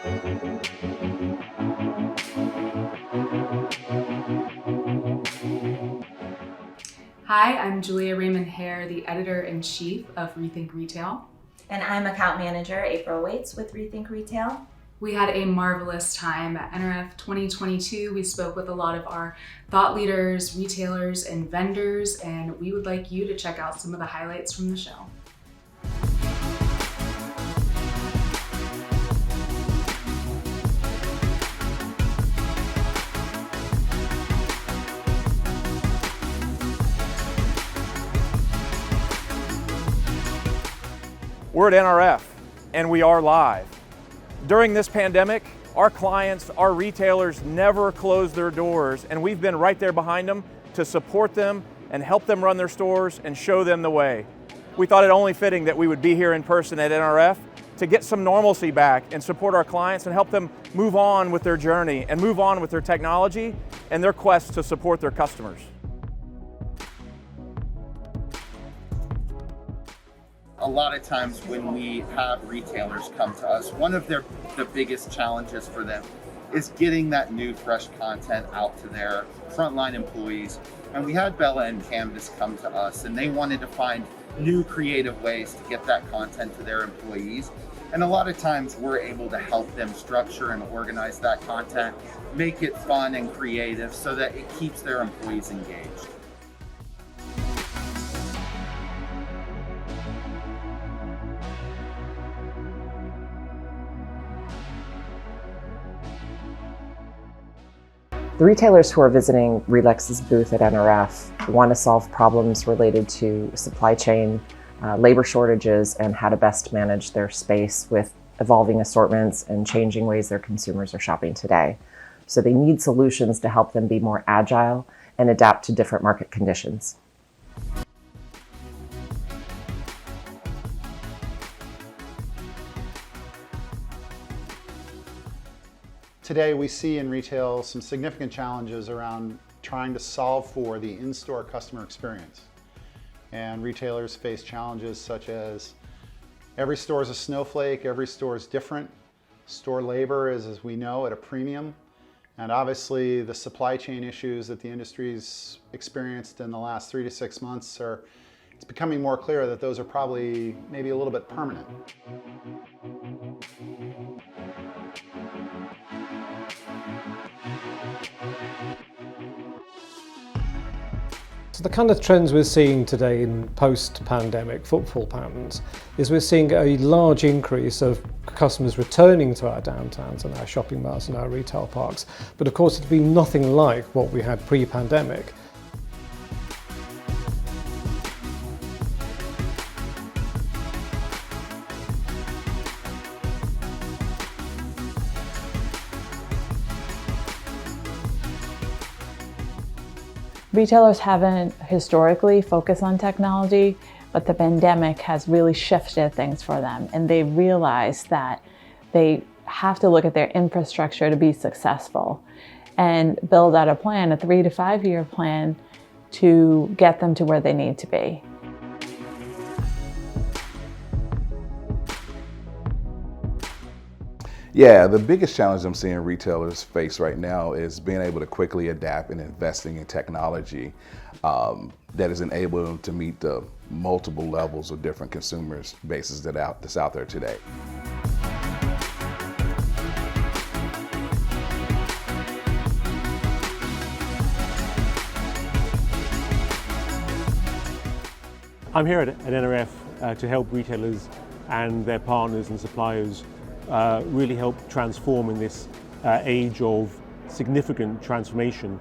Hi, I'm Julia Raymond-Hare, the Editor-in-Chief of RETHINK Retail. And I'm Account Manager April Waits with RETHINK Retail. We had a marvelous time at NRF 2022. We spoke with a lot of our thought leaders, retailers, and vendors, and we would like you to check out some of the highlights from the show. We're at NRF and we are live. During this pandemic, our clients, our retailers never closed their doors, and we've been right there behind them to support them and help them run their stores and show them the way. We thought it only fitting that we would be here in person at NRF to get some normalcy back and support our clients and help them move on with their journey and move on with their technology and their quest to support their customers. A lot of times when we have retailers come to us, one of the biggest challenges for them is getting that new fresh content out to their frontline employees. And we had Bella and Canvas come to us, and they wanted to find new creative ways to get that content to their employees. And a lot of times we're able to help them structure and organize that content, make it fun and creative so that it keeps their employees engaged. The retailers who are visiting RELEX's booth at NRF want to solve problems related to supply chain, labor shortages, and how to best manage their space with evolving assortments and changing ways their consumers are shopping today. So they need solutions to help them be more agile and adapt to different market conditions. Today we see in retail some significant challenges around trying to solve for the in-store customer experience. And retailers face challenges such as every store is a snowflake, every store is different. Store labor is, as we know, at a premium. And obviously the supply chain issues that the industry's experienced in the last 3 to 6 months it's becoming more clear that those are probably maybe a little bit permanent. So the kind of trends we're seeing today in post-pandemic footfall patterns is we're seeing a large increase of customers returning to our downtowns and our shopping malls and our retail parks. But of course, it'll be nothing like what we had pre-pandemic. Retailers haven't historically focused on technology, but the pandemic has really shifted things for them, and they realize that they have to look at their infrastructure to be successful and build out a plan, a 3 to 5 year plan to get them to where they need to be. Yeah, the biggest challenge I'm seeing retailers face right now is being able to quickly adapt and investing in technology that is enabling them to meet the multiple levels of different consumers bases that's out there today. I'm here at NRF to help retailers and their partners and suppliers really help transform in this age of significant transformation